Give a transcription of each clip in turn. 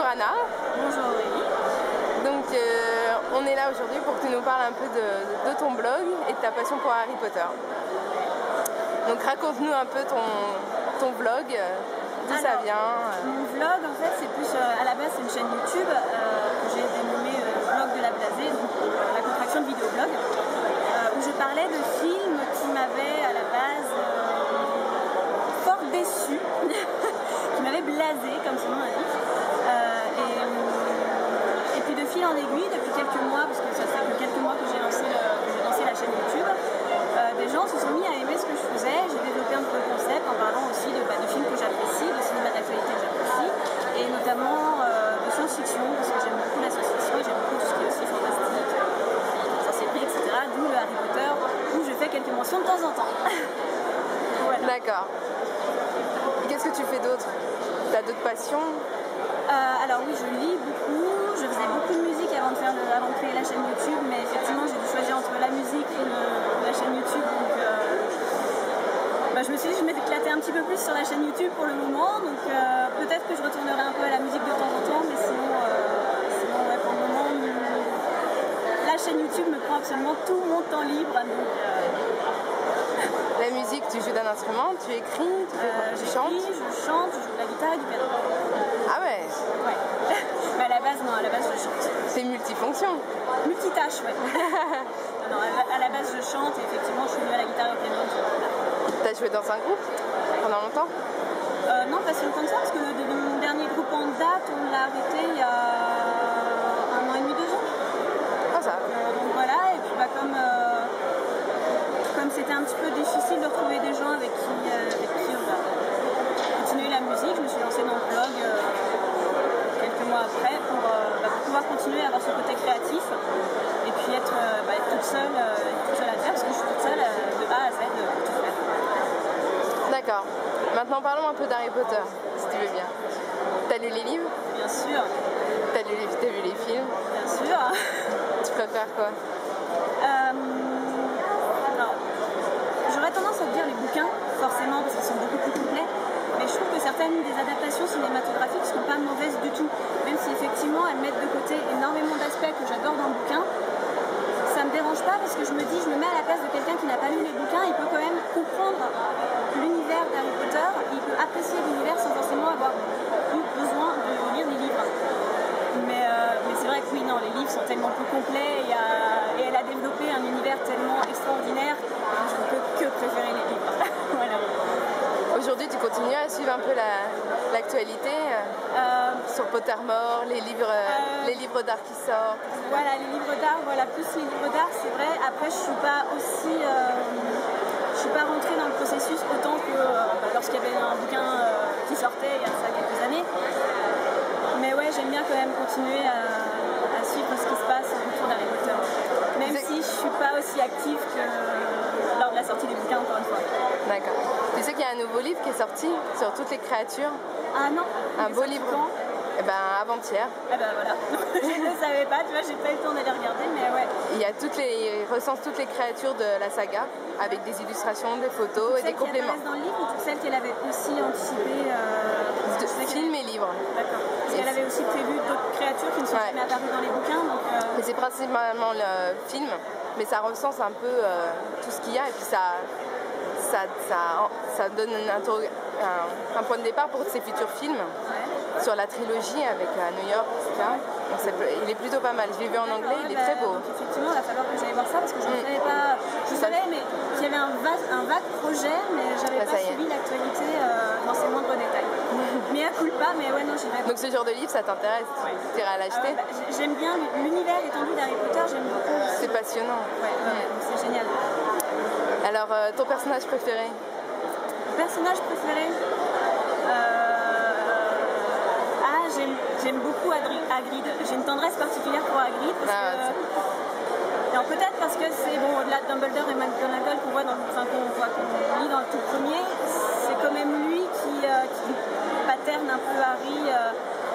Bonjour Anna. Bonjour Aurélie. Donc on est là aujourd'hui pour que tu nous parles un peu de ton blog et de ta passion pour Harry Potter. Donc raconte-nous un peu ton blog, d'où ça vient. Mon vlog en fait c'est plus, à la base c'est une chaîne YouTube que j'ai dénommée Blog de la Blasée, donc la contraction de vidéoblog, où je parlais de films qui m'avaient à la base fort déçu, qui m'avaient blasé comme son nom l'indique. Et puis de fil en aiguille, depuis quelques mois, parce que ça fait que quelques mois que j'ai lancé la chaîne YouTube, des gens se sont mis à aimer ce que je faisais. J'ai développé un peu le concept en parlant aussi de films que j'apprécie, de cinéma d'actualité que j'apprécie, et notamment de science-fiction, parce que j'aime beaucoup la science-fiction et j'aime beaucoup tout ce qui est aussi fantastique, sorcellerie, etc. D'où le Harry Potter, où je fais quelques mentions de temps en temps. Voilà. D'accord. Et qu'est-ce que tu fais d'autre? Tu as d'autres passions? Alors oui, je lis beaucoup, je faisais beaucoup de musique avant de créer la chaîne YouTube, mais effectivement j'ai dû choisir entre la musique et la chaîne YouTube, donc je me suis dit que je m'éclatais un petit peu plus sur la chaîne YouTube pour le moment, donc peut-être que je retournerai un peu à la musique de temps en temps, mais sinon ouais, pour le moment la chaîne YouTube me prend absolument tout mon temps libre, donc La musique, tu joues d'un instrument, tu écris, tu chantes? Je chante, je joue de la guitare et du piano. Ah ouais? Ouais. Mais à la base je chante. C'est multifonction. Multitâche, ouais. Non, à la base je chante et effectivement je suis venue à la guitare et au piano. T'as joué dans un groupe pendant longtemps? Non, pas si longtemps que ça, parce que mon dernier groupe en date, on l'a arrêté il y a 1 an et demi, 2 ans. Ah ça. Donc voilà, et puis comme c'était un petit peu difficile de retrouver des gens avec qui on va continuer la musique, je me suis lancée dans le blog quelques mois après pour pouvoir continuer à avoir ce côté créatif et puis être toute seule à faire, parce que je suis toute seule de A à Z pour tout faire. D'accord. Maintenant parlons un peu d'Harry Potter, si tu veux bien. T'as lu les livres? Bien sûr. T'as vu les films? Bien sûr. Tu préfères quoi? Alors, j'aurais tendance à dire les bouquins, forcément, parce qu'ils sont beaucoup plus complets, mais je trouve que certaines des adaptations cinématographiques ne sont pas mauvaises du tout, même si effectivement elles mettent de côté énormément d'aspects que j'adore dans le bouquin. Ça me dérange pas parce que je me mets à la place de quelqu'un qui n'a pas lu les bouquins, il peut quand même comprendre l'univers d'Harry Potter, il peut apprécier l'univers sans forcément avoir eu besoin de lire les livres. Mais c'est vrai que oui, non, les livres sont tellement plus complets et elle a développé un univers tellement extraordinaire que je ne peux que préférer les livres. Voilà. Aujourd'hui, tu continues à suivre un peu l'actualité sur Pottermore, les livres d'art qui sortent? Voilà, les livres d'art, plus les livres d'art, c'est vrai. Après, je suis pas rentrée dans le processus autant que lorsqu'il y avait un bouquin qui sortait il y a ça quelques années. Mais ouais, j'aime bien quand même continuer à suivre ce qui se passe autour d'Harry Potter. Même si je suis pas aussi active que lors de la sortie des bouquins, encore une fois. D'accord. Tu sais qu'il y a un nouveau livre qui est sorti sur toutes les créatures? Ah non? Un beau livre. Quand? Eh ben avant-hier. Eh ben voilà. Je ne savais pas, tu vois, j'ai pas eu le temps d'aller regarder, mais ouais. Il recense toutes les créatures de la saga avec des illustrations, des photos et des compléments. Celles qui apparaissent dans le livre ou toutes celles qu'elle avait aussi anticipées Films et livres. D'accord. Parce qu'elle avait aussi prévu d'autres créatures qui ne sont jamais apparues dans les bouquins. Mais c'est principalement le film, mais ça recense un peu tout ce qu'il y a et puis ça donne un point de départ pour ses futurs films. Ouais. Sur la trilogie avec New York, etc. Donc il est plutôt pas mal. Je l'ai vu en anglais, il est très beau. Donc effectivement, il va falloir que j'aille voir ça parce que je ne savais pas. Je savais mais qu'il y avait un vague projet, mais j'avais pas suivi l'actualité dans ses moindres détails. Mais à culpa, mais ouais, non, j'irai. Donc ce genre de livre, ça t'intéresse? Tu iras l'acheter? J'aime bien l'univers étendu d'Harry Potter, j'aime beaucoup. C'est passionnant. Ouais, c'est génial. Alors, ton personnage préféré? Personnage préféré? J'aime beaucoup Hagrid. J'ai une tendresse particulière pour Hagrid peut-être parce que c'est au-delà de Dumbledore et McGonagall qu'on lit dans le tout premier, c'est quand même lui qui paterne un peu Harry,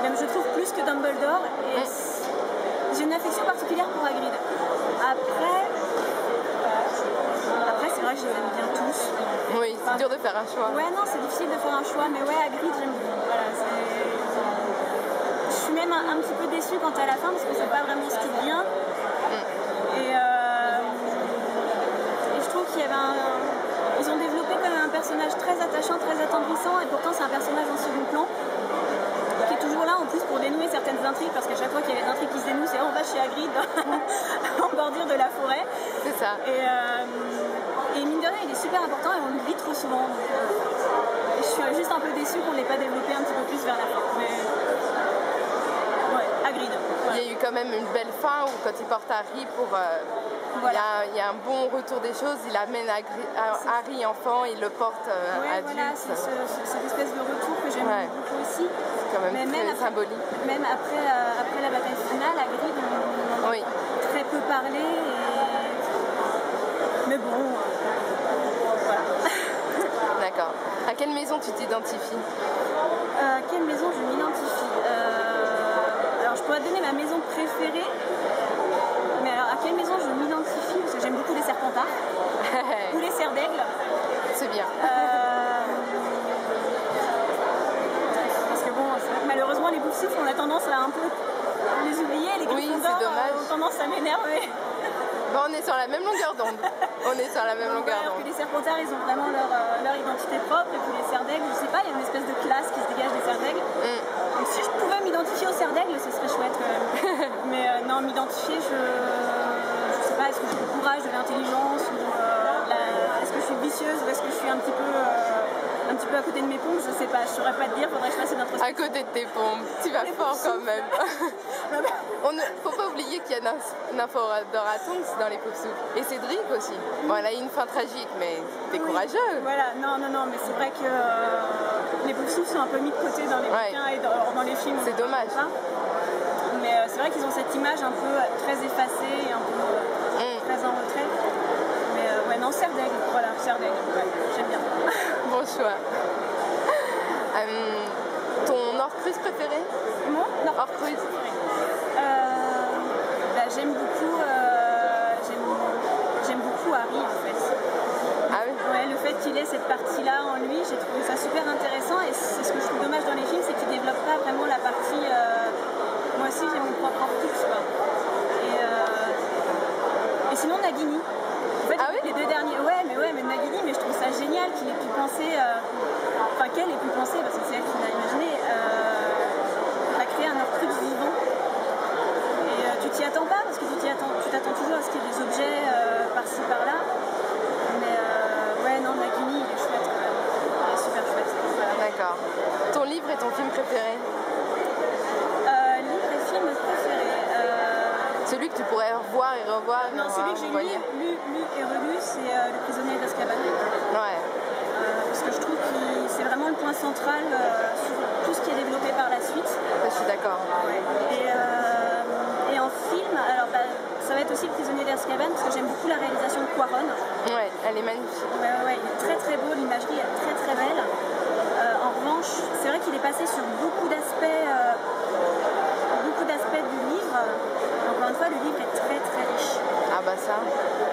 même je trouve plus que Dumbledore, et j'ai une affection particulière pour Hagrid. Après c'est vrai que je les aime bien tous. Oui, c'est dur de faire un choix. Ouais, non, c'est difficile de faire un choix, mais ouais, Hagrid, j'aime beaucoup. Voilà, je suis même un petit peu déçue quand à la fin parce que c'est pas vraiment ce qui vient. Et je trouve qu'il y avait ils ont développé quand même un personnage très attachant, très attendrissant, et pourtant c'est un personnage en second plan qui est toujours là en plus pour dénouer certaines intrigues, parce qu'à chaque fois qu'il y avait des intrigues qui se dénouent, c'est on va chez Hagrid en bordure de la forêt. C'est ça. Et mine de rien, il est super important et on l'oublie trop souvent. Donc, je suis juste un peu déçue qu'on ne l'ait pas développé un petit peu plus vers la fin. Mais ouais, Hagrid. Il y a eu quand même une belle fin où quand il porte Harry pour... Voilà. Il y a un bon retour des choses, il amène Harry enfant, il le porte adulte. Voilà, c'est cette espèce de retour que j'aime beaucoup aussi. C'est quand même très symbolique. Même après la bataille finale, Hagrid, on en a très peu parlé. Mais bon, voilà. D'accord. À quelle maison tu t'identifies? À quelle maison je m'identifie? Alors je pourrais te donner ma maison préférée. Mais alors, à quelle maison je m'identifie? Parce que j'aime beaucoup les Serpentards ou les Serres d'Aigle. C'est bien. Parce que bon, malheureusement, les Bouffes-Souffles, on a tendance à un peu les oublier. Les Gryffondors ont tendance à m'énerver. Bon, on est sur la même longueur d'onde. On est sur la même longueur d'onde. Puis les Serpentards, ils ont vraiment leur identité propre. Et puis les Serres d'Aigle, je sais pas, il y a une espèce de classe qui se dégage des Serres d'Aigle. Donc si je pouvais m'identifier aux Serres d'Aigle, ce serait chouette quand même. Mais non, m'identifier, je sais pas, est-ce que j'ai du courage, de l'intelligence, ou est-ce que je suis vicieuse, ou est-ce que je suis un petit peu à côté de mes pompes, je sais pas, je saurais pas te dire, faudrait que je fasse une introspection. À côté de tes pompes, tu vas fort quand même. Faut pas oublier qu'il y a Nymphodoratonx dans les Poufs-Souffles. Et Cédric aussi. Bon, elle a eu une fin tragique, mais t'es courageux. Voilà, non, mais c'est vrai que les Poufs-Souffles sont un peu mis de côté dans les bouquins et dans les films. C'est dommage. Mais c'est vrai qu'ils ont cette image un peu très effacée et un peu très en retrait. Mais ouais, non, Serre d'Aigle, voilà, Serre d'Aigle, j'aime bien. Bon choix. Ton Horcrux préféré? Mon Horcrux. J'aime beaucoup Harry en fait. Ah oui? Ouais, le fait qu'il ait cette partie-là en lui, j'ai trouvé ça super intéressant, et c'est ce que je trouve dommage dans les films, c'est qu'ils ne développent pas vraiment la partie moi aussi j'ai mon propre Horcrux quoi. Et sinon Nagini. En fait, les deux derniers, mais Nagini, mais je trouve ça génial qu'il ait pu penser, qu'elle ait pu penser, parce que c'est elle qui l'a imaginé, à créer un Horcrux vivant. Et tu t'y attends pas, parce que tu t'attends toujours à ce qu'il y ait des objets par-ci par-là. Mais Nagini, il est chouette quand même. Il est super chouette. Voilà. D'accord. Ton livre et ton film préféré? Livre et film préféré. Celui que tu pourrais revoir et revoir. Non, celui que j'ai lu et relu, c'est Le Prisonnier d'Azkaban. Ouais. Parce que je trouve que c'est vraiment le point central sur tout ce qui est développé par la suite. Je suis d'accord. Et en film, alors ça va être aussi Le Prisonnier d'Azkaban, parce que j'aime beaucoup la réalisation de Cuarón. Ouais, elle est magnifique. Ouais, il est très très beau, l'imagerie est très très belle. En revanche, c'est vrai qu'il est passé sur beaucoup d'aspects du livre. Encore une fois, le livre est très très riche. Ah bah ça.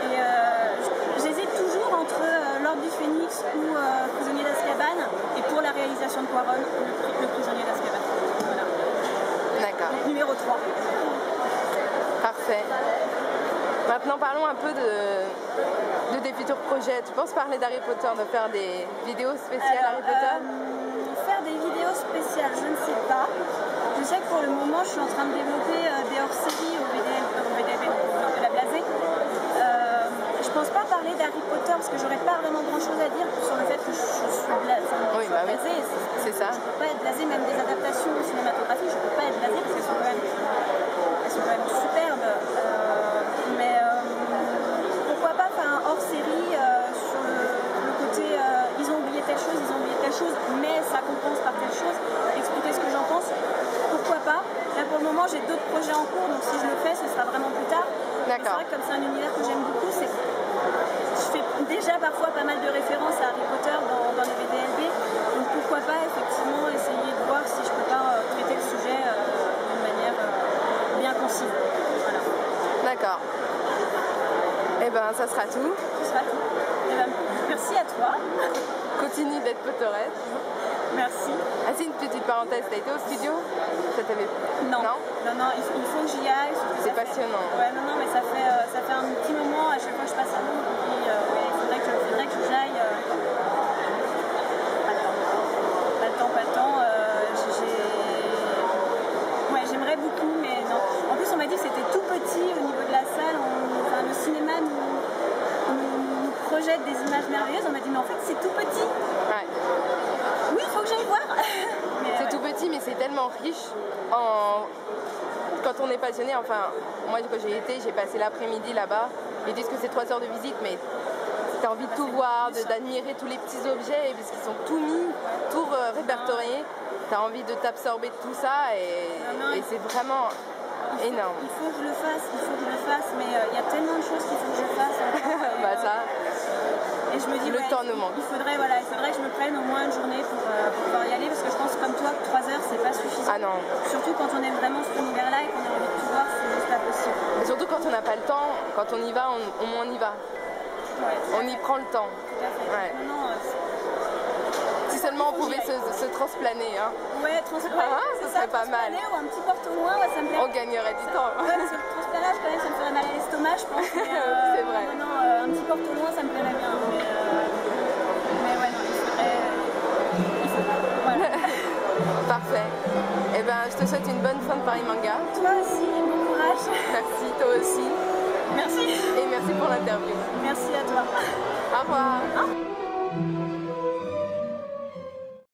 Et j'hésite toujours entre L'Ordre du Phénix ou Prisonnier d'Azkaban, et pour la réalisation de Cuarón, le Prisonnier d'Azkaban. Voilà. D'accord. Donc, numéro 3. Parfait. Maintenant parlons un peu de tes futurs projets. Tu penses parler d'Harry Potter, de faire des vidéos spéciales Harry Potter? Faire des vidéos spéciales, je ne sais pas. Je sais que pour le moment, je suis en train de développer des hors-séries au VDB, de la blasée. Je pense pas parler d'Harry Potter parce que j'aurais pas vraiment grand chose à dire sur le fait que je suis blasée. C'est ça. Je peux pas être blasée, même des adaptations cinématographiques, je peux pas être blasée parce qu'elles sont quand même superbes. Mais pourquoi pas faire un hors-série sur le côté ils ont oublié telle chose, mais ça compense par telle chose, expliquer ce que j'en pense. Pourquoi pas? Là pour le moment j'ai d'autres projets en cours, donc si je le fais ce sera vraiment plus tard. C'est vrai que comme c'est un univers que j'aime beaucoup, je fais déjà parfois pas mal de références à Harry Potter dans les VDLB, donc pourquoi pas effectivement essayer de voir si je peux pas traiter le sujet d'une manière bien concise. Voilà. D'accord. Eh ben ça sera tout. Ce sera tout. Eh ben, merci à toi. Continue d'être poteresse. Merci. Ah, c'est une petite parenthèse, t'as été au studio? Ça t'avait... Non. Non, il faut que j'y aille. C'est passionnant. Ouais, non, mais ça fait un petit moment, à chaque fois que je passe à Londres, et puis ouais, il faudrait que j'aille. Pas le temps. Ouais, j'aimerais beaucoup, mais non. En plus, on m'a dit que c'était tout petit au niveau de la salle. Enfin, le cinéma nous projette des images merveilleuses. On m'a dit, mais en fait, c'est tout petit. Ouais. Oui, il faut que j'aille voir. C'est tout petit, mais c'est tellement riche. Quand on est passionné, enfin, moi quand j'ai été, j'ai passé l'après-midi là-bas. Ils disent que c'est 3 heures de visite, mais t'as envie de tout voir, d'admirer tous les petits objets, parce qu'ils sont tout mis, tout répertoriés. T'as envie de t'absorber de tout ça, et c'est vraiment énorme. Il faut que je le fasse, mais il y a tellement de choses qu'il faut que je fasse encore. Bah ça. Et je me dis, le temps nous manque. Il faudrait que je me prenne au moins une journée pour pouvoir y aller, parce que je pense comme toi que 3 heures c'est pas suffisant. Ah non. Surtout quand on aime vraiment cet univers-là et qu'on a envie de tout voir, c'est juste pas possible. Et surtout quand on n'a pas le temps, quand on y va, au moins on y va. Ouais, on y prend le temps. Tout à fait. Ouais. Non, si seulement on pouvait se transplaner. Hein. Ouais, ça serait pas mal. Ou un petit porte au moins, ça me plairait. On gagnerait du temps. Ouais, parce que le transplanage, quand même, ça me ferait mal à l'estomac, je pense. C'est vrai. Non, un petit porte au moins, ça me plairait bien. Mais ouais, non, il faut. Voilà. Parfait. Eh ben, je te souhaite une bonne fin de Paris Manga. Toi aussi, bon courage. Merci, toi aussi. Merci. Et merci pour l'interview. Merci à toi. Au revoir.